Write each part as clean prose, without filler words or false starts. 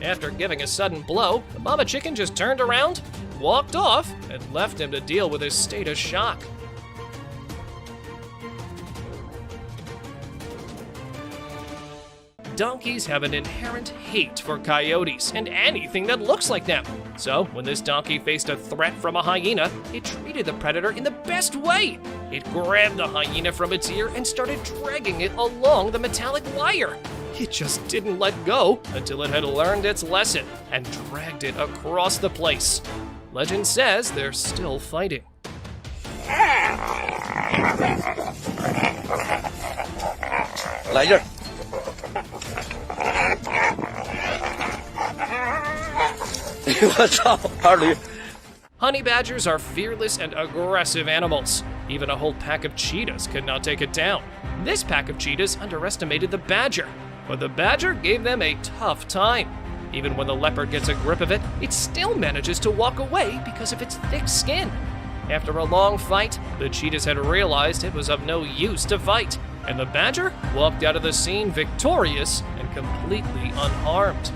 After giving a sudden blow, the mama chicken just turned around, walked off, and left him to deal with his state of shock. Donkeys have an inherent hate for coyotes and anything that looks like them. So, when this donkey faced a threat from a hyena, it treated the predator in the best way. It grabbed the hyena from its ear and started dragging it along the metallic wire. It just didn't let go until it had learned its lesson and dragged it across the place. Legend says they're still fighting. Honey badgers are fearless and aggressive animals. Even a whole pack of cheetahs could not take it down. This pack of cheetahs underestimated the badger, but the badger gave them a tough time. Even when the leopard gets a grip of it, it still manages to walk away because of its thick skin. After a long fight, the cheetahs had realized it was of no use to fight, and the badger walked out of the scene victorious and completely unharmed.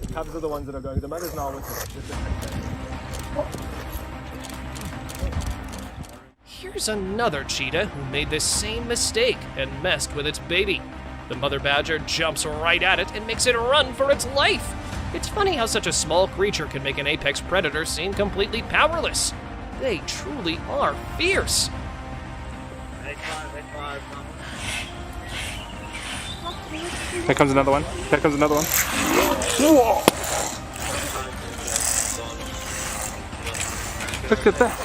The cubs are the ones that are going. The mother's not with us. Here's another cheetah who made this same mistake and messed with its baby. The mother badger jumps right at it and makes it run for its life. It's funny how such a small creature can make an apex predator seem completely powerless. They truly are fierce. Here comes another one. Here comes another one. Whoa! Look at that.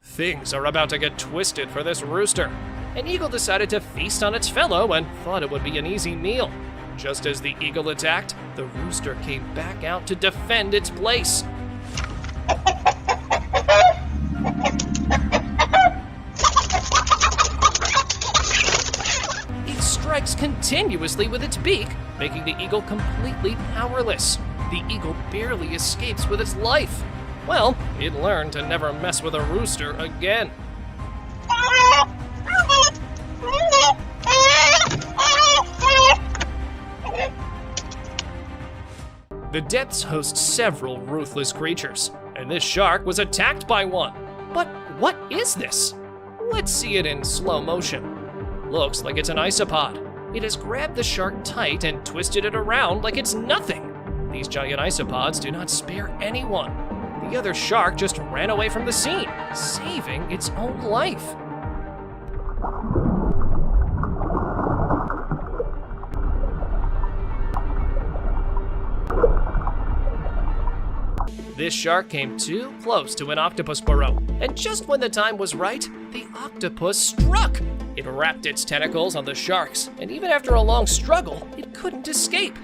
Things are about to get twisted for this rooster. An eagle decided to feast on its fellow and thought it would be an easy meal. Just as the eagle attacked, the rooster came back out to defend its place. It strikes continuously with its beak, making the eagle completely powerless. The eagle barely escapes with its life. Well, it learned to never mess with a rooster again. The depths host several ruthless creatures, and this shark was attacked by one. But what is this? Let's see it in slow motion. Looks like it's an isopod. It has grabbed the shark tight and twisted it around like it's nothing. These giant isopods do not spare anyone. The other shark just ran away from the scene, saving its own life. This shark came too close to an octopus burrow, and just when the time was right, the octopus struck. It wrapped its tentacles on the sharks, and even after a long struggle, it couldn't escape.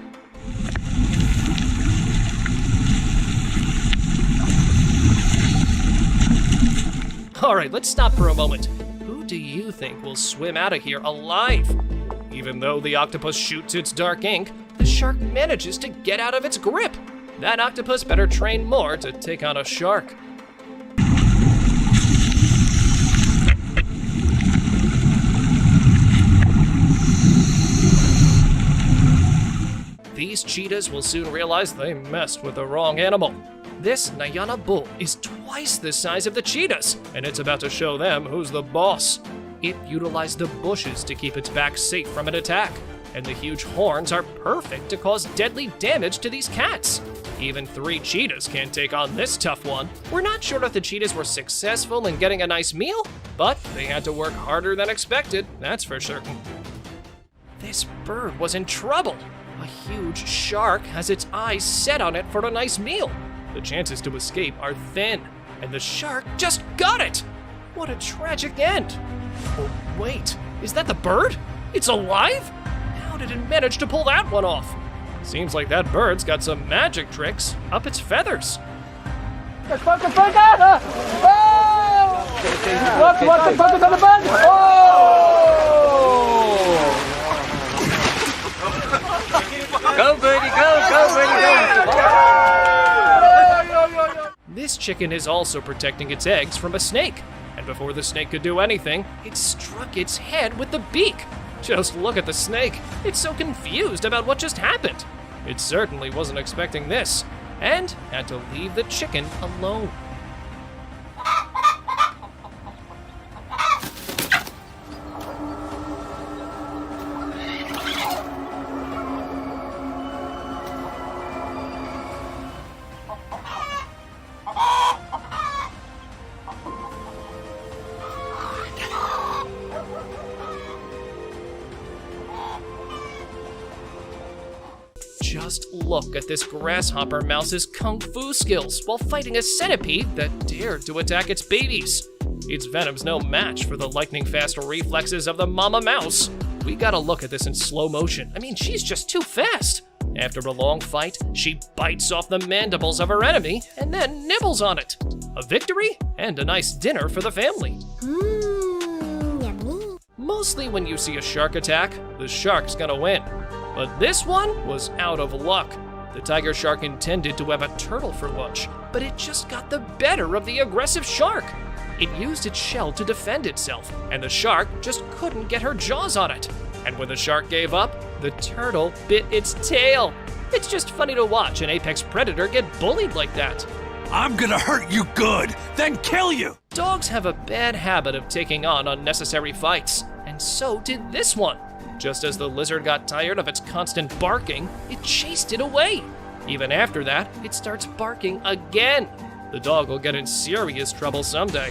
All right, let's stop for a moment. Who do you think will swim out of here alive? Even though the octopus shoots its dark ink, the shark manages to get out of its grip. That octopus better train more to take on a shark. These cheetahs will soon realize they messed with the wrong animal. This Nayana bull is twice the size of the cheetahs, and it's about to show them who's the boss. It utilized the bushes to keep its back safe from an attack, and the huge horns are perfect to cause deadly damage to these cats. Even 3 cheetahs can't take on this tough one. We're not sure if the cheetahs were successful in getting a nice meal, but they had to work harder than expected, that's for certain. This bird was in trouble. A huge shark has its eyes set on it for a nice meal. The chances to escape are thin, and the shark just got it! What a tragic end! Oh, wait, is that the bird? It's alive? How did it manage to pull that one off? Seems like that bird's got some magic tricks up its feathers. What the fuck is on the bug? Go, birdie, go, birdie, go! This chicken is also protecting its eggs from a snake, and before the snake could do anything, it struck its head with the beak. Just look at the snake. It's so confused about what just happened. It certainly wasn't expecting this, and had to leave the chicken alone. Just look at this grasshopper mouse's kung fu skills while fighting a centipede that dared to attack its babies. Its venom's no match for the lightning-fast reflexes of the mama mouse. We gotta look at this in slow motion. I mean, she's just too fast. After a long fight, she bites off the mandibles of her enemy and then nibbles on it. A victory and a nice dinner for the family. Yummy. Mostly when you see a shark attack, the shark's gonna win. But this one was out of luck. The tiger shark intended to have a turtle for lunch, but it just got the better of the aggressive shark. It used its shell to defend itself, and the shark just couldn't get her jaws on it. And when the shark gave up, the turtle bit its tail. It's just funny to watch an apex predator get bullied like that. I'm gonna hurt you good, then kill you! Dogs have a bad habit of taking on unnecessary fights, and so did this one. Just as the lizard got tired of its constant barking, it chased it away. Even after that, it starts barking again. The dog will get in serious trouble someday.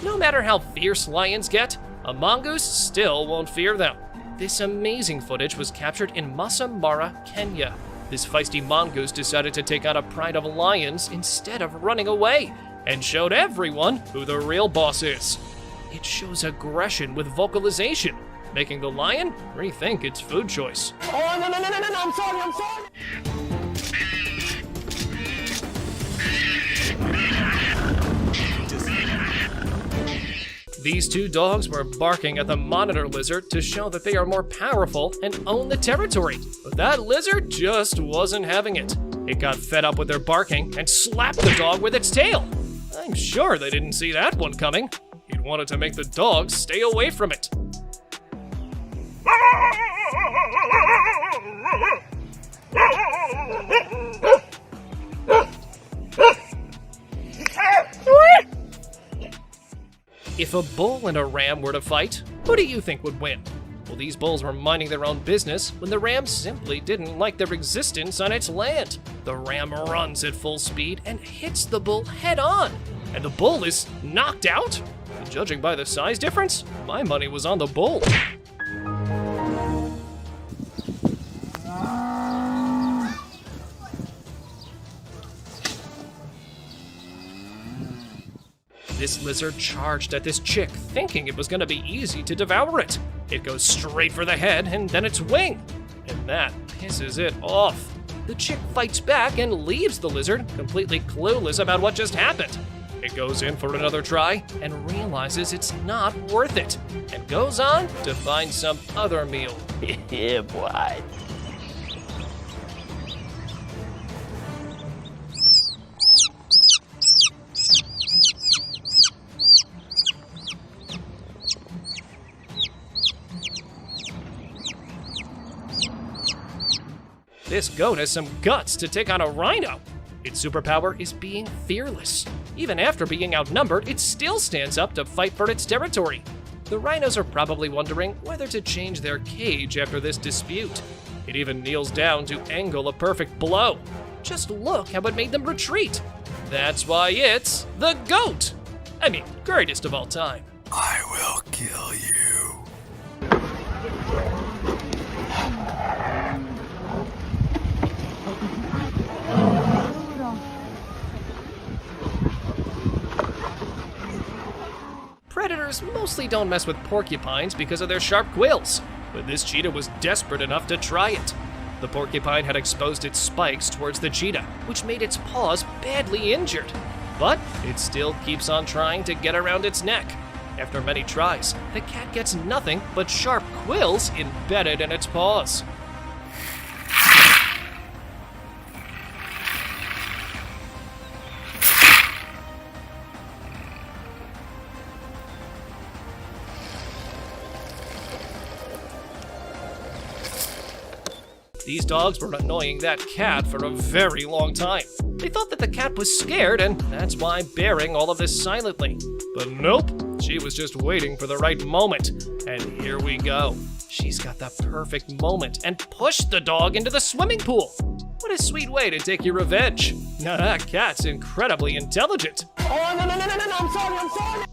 No matter how fierce lions get, a mongoose still won't fear them. This amazing footage was captured in Masai Mara, Kenya. This feisty mongoose decided to take on a pride of lions instead of running away, and showed everyone who the real boss is. It shows aggression with vocalization, making the lion rethink its food choice. Oh, no, I'm sorry. These two dogs were barking at the monitor lizard to show that they are more powerful and own the territory. But that lizard just wasn't having it. It got fed up with their barking and slapped the dog with its tail. I'm sure they didn't see that one coming. It wanted to make the dog stay away from it. If a bull and a ram were to fight, who do you think would win? Well, these bulls were minding their own business when the ram simply didn't like their existence on its land. The ram runs at full speed and hits the bull head on, and the bull is knocked out? Judging by the size difference, my money was on the bull. This lizard charged at this chick, thinking it was going to be easy to devour it. It goes straight for the head and then its wing, and that pisses it off. The chick fights back and leaves the lizard, completely clueless about what just happened. It goes in for another try and realizes it's not worth it, and goes on to find some other meal. Yeah, boy. This goat has some guts to take on a rhino. Its superpower is being fearless. Even after being outnumbered, it still stands up to fight for its territory. The rhinos are probably wondering whether to change their cage after this dispute. It even kneels down to angle a perfect blow. Just look how it made them retreat. That's why it's the goat. I mean, greatest of all time. I will kill you. Predators mostly don't mess with porcupines because of their sharp quills, but this cheetah was desperate enough to try it. The porcupine had exposed its spikes towards the cheetah, which made its paws badly injured. But it still keeps on trying to get around its neck. After many tries, the cat gets nothing but sharp quills embedded in its paws. These dogs were annoying that cat for a very long time. They thought that the cat was scared, and that's why bearing all of this silently. But nope, she was just waiting for the right moment. And here we go. She's got the perfect moment and pushed the dog into the swimming pool. What a sweet way to take your revenge. Now that cat's incredibly intelligent. Oh, no, I'm sorry.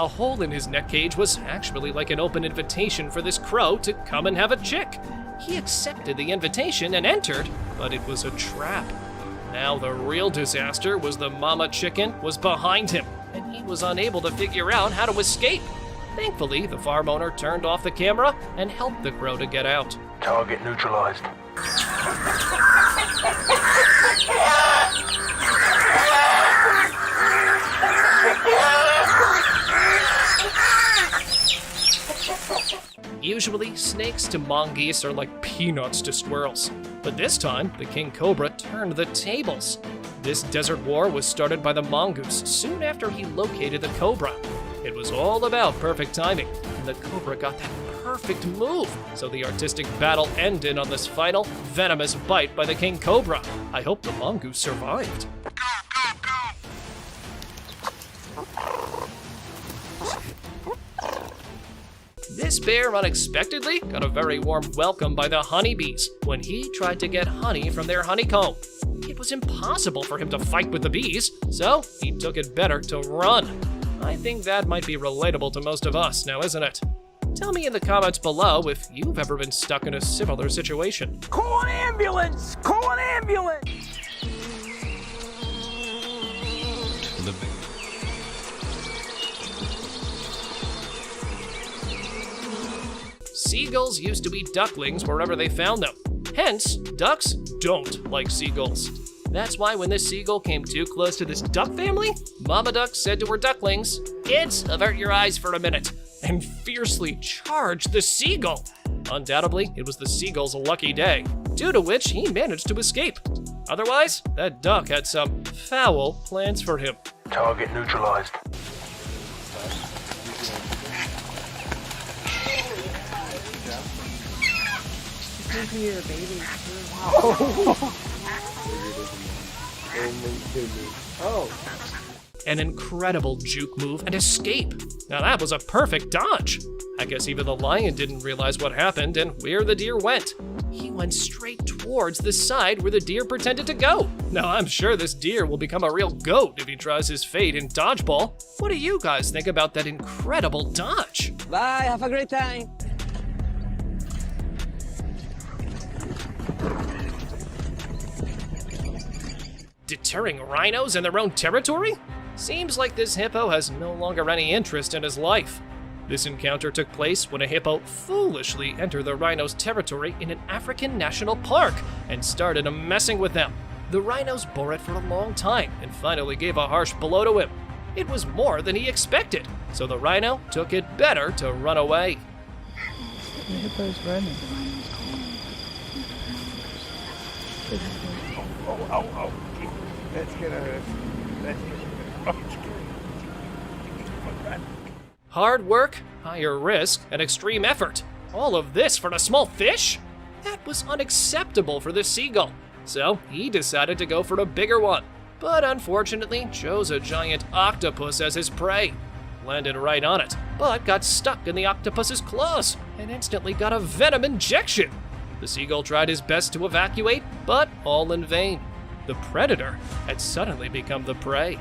A hole in his neck cage was actually like an open invitation for this crow to come and have a chick. He accepted the invitation and entered, but it was a trap. Now the real disaster was the mama chicken was behind him, and he was unable to figure out how to escape. Thankfully, the farm owner turned off the camera and helped the crow to get out. Target neutralized. Usually, snakes to mongoose are like peanuts to squirrels. But this time, the king cobra turned the tables. This desert war was started by the mongoose soon after he located the cobra. It was all about perfect timing, and the cobra got that perfect move. So the artistic battle ended on this final, venomous bite by the king cobra. I hope the mongoose survived. This bear unexpectedly got a very warm welcome by the honeybees when he tried to get honey from their honeycomb. It was impossible for him to fight with the bees, so he took it better to run. I think that might be relatable to most of us now, isn't it? Tell me in the comments below if you've ever been stuck in a similar situation. Call an ambulance! Call an ambulance! Seagulls used to eat ducklings wherever they found them. Hence, ducks don't like seagulls. That's why when this seagull came too close to this duck family, Mama Duck said to her ducklings, "Kids, avert your eyes for a minute," and fiercely charged the seagull. Undoubtedly, it was the seagull's lucky day, due to which he managed to escape. Otherwise, that duck had some foul plans for him. Target neutralized. Here, baby. Oh. An incredible juke move and escape. Now that was a perfect dodge. I guess even the lion didn't realize what happened and where the deer went. He went straight towards the side where the deer pretended to go. Now I'm sure this deer will become a real goat if he tries his fate in dodgeball. What do you guys think about that incredible dodge? Bye, have a great time. Deterring rhinos in their own territory? Seems like this hippo has no longer any interest in his life. This encounter took place when a hippo foolishly entered the rhino's territory in an African national park and started messing with them. The rhinos bore it for a long time and finally gave a harsh blow to him. It was more than he expected, so the rhino took it better to run away. The hippo's running. Oh. That's gonna hurt. Hard work, higher risk, and extreme effort. All of this for a small fish? That was unacceptable for the seagull. So he decided to go for a bigger one. But unfortunately, chose a giant octopus as his prey. Landed right on it, but got stuck in the octopus's claws and instantly got a venom injection. The seagull tried his best to evacuate, but all in vain. The predator had suddenly become the prey.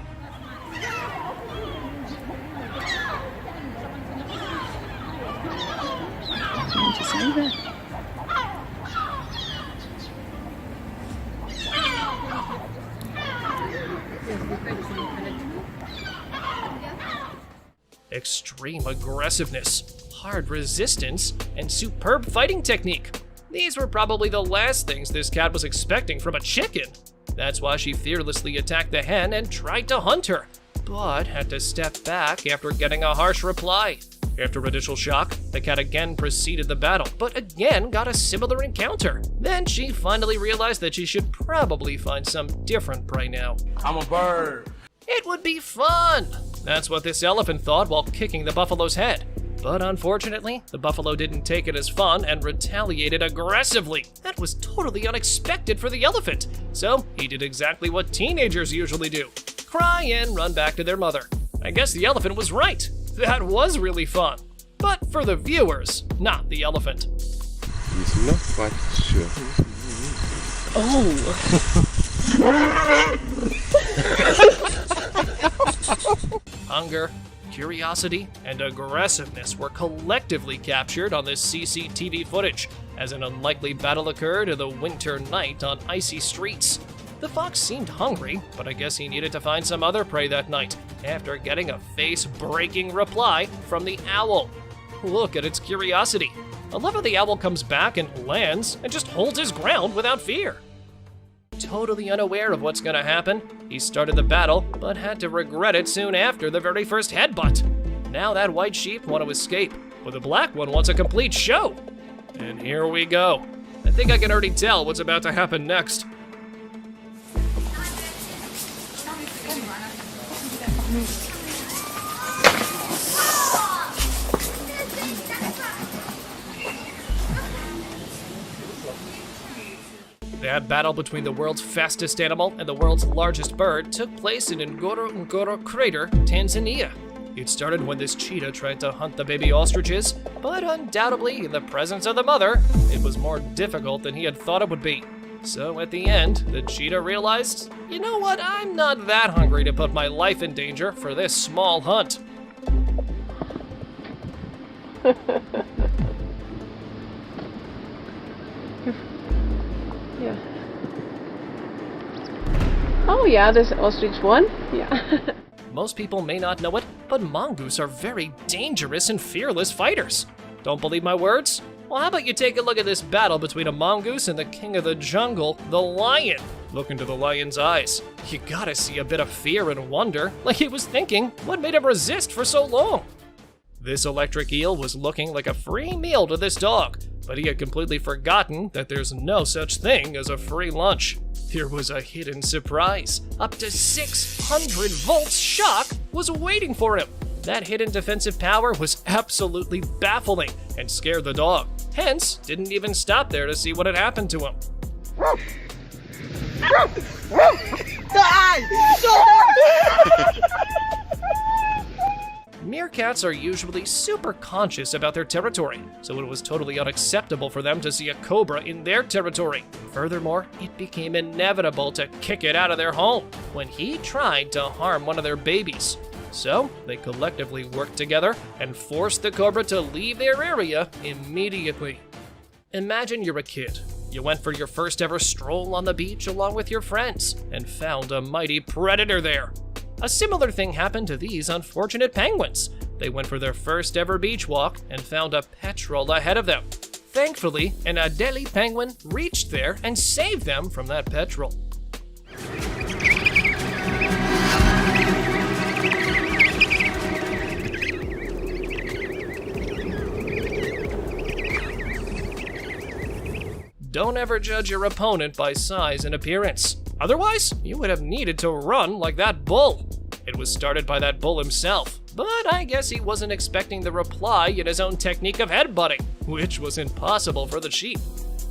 To say that. Extreme aggressiveness, hard resistance and superb fighting technique. These were probably the last things this cat was expecting from a chicken. That's why she fearlessly attacked the hen and tried to hunt her, but had to step back after getting a harsh reply. After initial shock, the cat again preceded the battle, but again got a similar encounter. Then she finally realized that she should probably find some different prey now. I'm a bird. It would be fun! That's what this elephant thought while kicking the buffalo's head. But unfortunately, the buffalo didn't take it as fun and retaliated aggressively. That was totally unexpected for the elephant. So he did exactly what teenagers usually do: cry and run back to their mother. I guess the elephant was right. That was really fun. But for the viewers, not the elephant. Hunger, curiosity, and aggressiveness were collectively captured on this CCTV footage as an unlikely battle occurred in the winter night on icy streets. The fox seemed hungry, but I guess he needed to find some other prey that night after getting a face-breaking reply from the owl. Look at its curiosity. I love how the owl comes back and lands and just holds his ground without fear. Totally unaware of what's gonna happen, he started the battle, but had to regret it soon after the very first headbutt. Now that white sheep want to escape, but the black one wants a complete show. And here we go. I think I can already tell what's about to happen next. That battle between the world's fastest animal and the world's largest bird took place in Ngorongoro Crater, Tanzania. It started when this cheetah tried to hunt the baby ostriches, but undoubtedly, in the presence of the mother, it was more difficult than he had thought it would be. So at the end, the cheetah realized, you know what, I'm not that hungry to put my life in danger for this small hunt. Yeah. Oh yeah, there's ostrich one. Yeah. Most people may not know it, but mongoose are very dangerous and fearless fighters. Don't believe my words? Well, how about you take a look at this battle between a mongoose and the king of the jungle, the lion? Look into the lion's eyes. You gotta see a bit of fear and wonder, like he was thinking, what made him resist for so long? This electric eel was looking like a free meal to this dog, but he had completely forgotten that there's no such thing as a free lunch. There was a hidden surprise. Up to 600 volts shock was waiting for him. That hidden defensive power was absolutely baffling and scared the dog. Hence, didn't even stop there to see what had happened to him. Meerkats are usually super conscious about their territory, so it was totally unacceptable for them to see a cobra in their territory. Furthermore, it became inevitable to kick it out of their home when he tried to harm one of their babies. So, they collectively worked together and forced the cobra to leave their area immediately. Imagine you're a kid. You went for your first ever stroll on the beach along with your friends and found a mighty predator there. A similar thing happened to these unfortunate penguins. They went for their first ever beach walk and found a petrel ahead of them. Thankfully, an Adelie penguin reached there and saved them from that petrel. Don't ever judge your opponent by size and appearance. Otherwise, you would have needed to run like that bull. It was started by that bull himself, but I guess he wasn't expecting the reply in his own technique of headbutting, which was impossible for the sheep.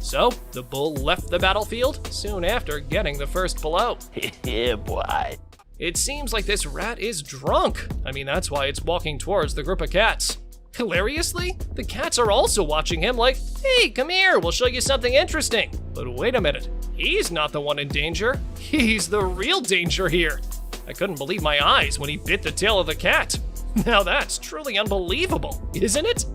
So, the bull left the battlefield soon after getting the first blow. Yeah, boy. It seems like this rat is drunk. I mean, that's why it's walking towards the group of cats. Hilariously, the cats are also watching him like, hey, come here, we'll show you something interesting. But wait a minute, he's not the one in danger. He's the real danger here. I couldn't believe my eyes when he bit the tail of the cat. Now that's truly unbelievable, isn't it?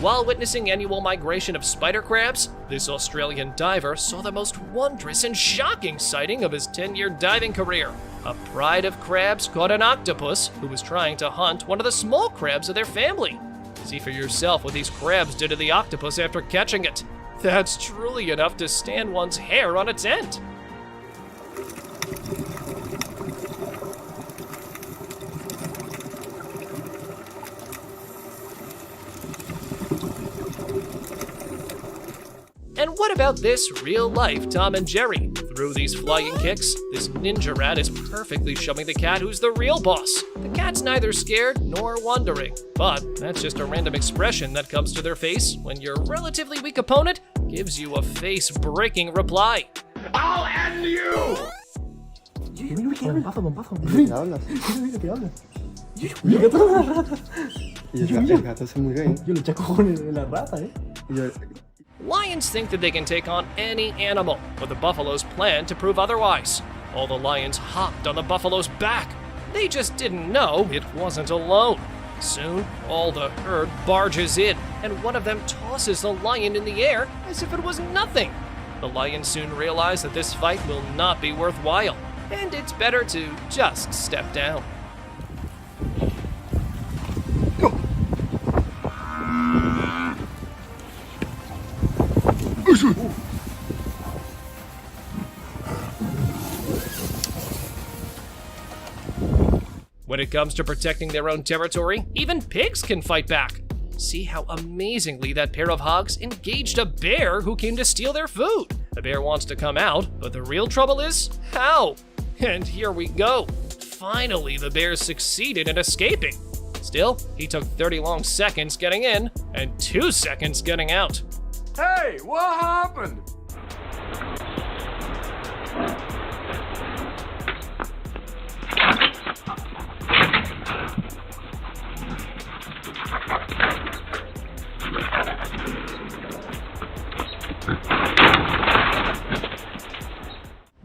While witnessing annual migration of spider crabs, this Australian diver saw the most wondrous and shocking sighting of his 10-year diving career. A pride of crabs caught an octopus who was trying to hunt one of the small crabs of their family. See for yourself what these crabs did to the octopus after catching it. That's truly enough to stand one's hair on its end. And what about this real-life Tom and Jerry? Through these flying kicks, this ninja rat is perfectly showing the cat who's the real boss. The cat's neither scared nor wondering, but that's just a random expression that comes to their face when your relatively weak opponent gives you a face-breaking reply. I'll end you! Lions think that they can take on any animal, but the buffaloes plan to prove otherwise. All the lions hopped on the buffalo's back. They just didn't know it wasn't alone. Soon, all the herd barges in, and one of them tosses the lion in the air as if it was nothing. The lions soon realize that this fight will not be worthwhile, and it's better to just step down. When it comes to protecting their own territory, even pigs can fight back. See how amazingly that pair of hogs engaged a bear who came to steal their food. The bear wants to come out, but the real trouble is, how? And here we go. Finally, the bear succeeded in escaping. Still, he took 30 long seconds getting in and 2 seconds getting out. Hey, what happened?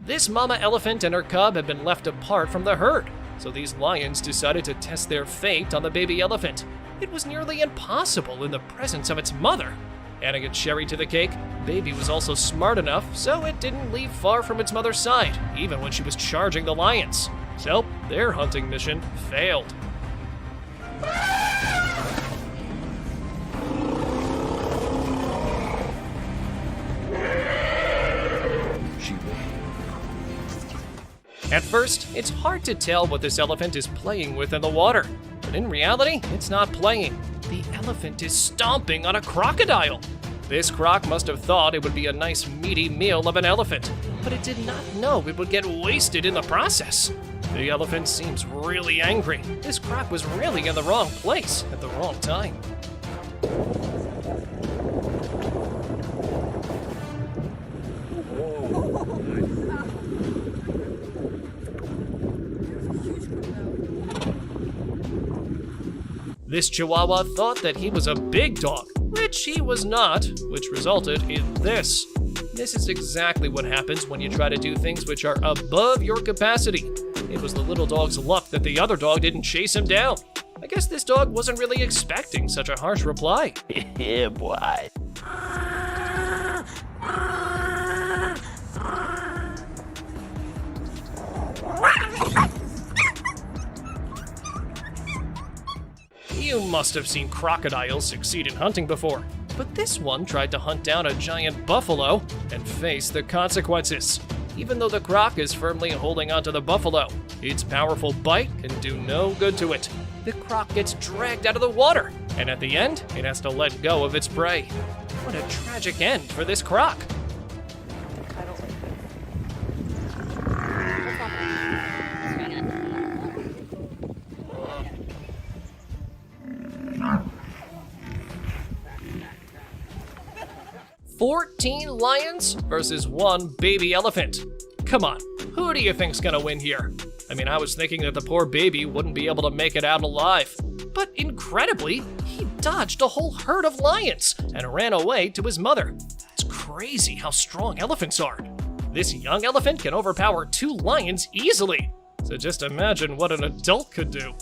This mama elephant and her cub had been left apart from the herd, so these lions decided to test their fate on the baby elephant. It was nearly impossible in the presence of its mother. Adding a cherry to the cake, Baby was also smart enough, so it didn't leave far from its mother's side, even when she was charging the lions. So, their hunting mission failed. At first, it's hard to tell what this elephant is playing with in the water, but in reality, it's not playing. The elephant is stomping on a crocodile. This croc must have thought it would be a nice meaty meal of an elephant, but it did not know it would get wasted in the process. The elephant seems really angry. This croc was really in the wrong place at the wrong time. This Chihuahua thought that he was a big dog, which he was not, which resulted in this. This is exactly what happens when you try to do things which are above your capacity. It was the little dog's luck that the other dog didn't chase him down. I guess this dog wasn't really expecting such a harsh reply. Yeah, boy. 'You must have seen crocodiles succeed in hunting before, but this one tried to hunt down a giant buffalo and face the consequences. Even though the croc is firmly holding onto the buffalo, its powerful bite can do no good to it. The croc gets dragged out of the water, and at the end, it has to let go of its prey. What a tragic end for this croc. "14 lions versus 1 baby elephant. Come on, who do you think's gonna win here? I mean, I was thinking that the poor baby wouldn't be able to make it out alive. But incredibly, he dodged a whole herd of lions and ran away to his mother. It's crazy how strong elephants are. This young elephant can overpower 2 lions easily. So just imagine what an adult could do.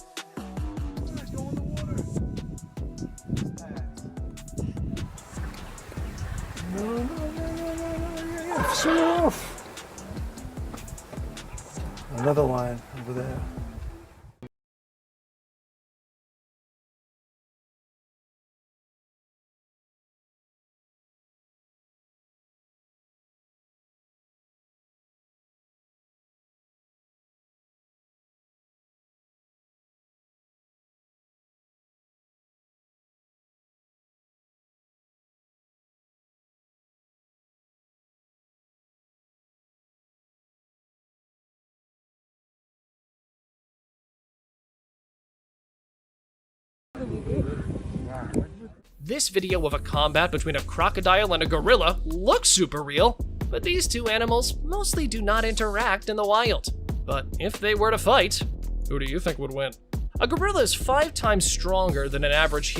Swim off! Another lion over there. This video of a combat between a crocodile and a gorilla looks super real, but these two animals mostly do not interact in the wild. But if they were to fight, who do you think would win? A gorilla is 5 times stronger than an average human.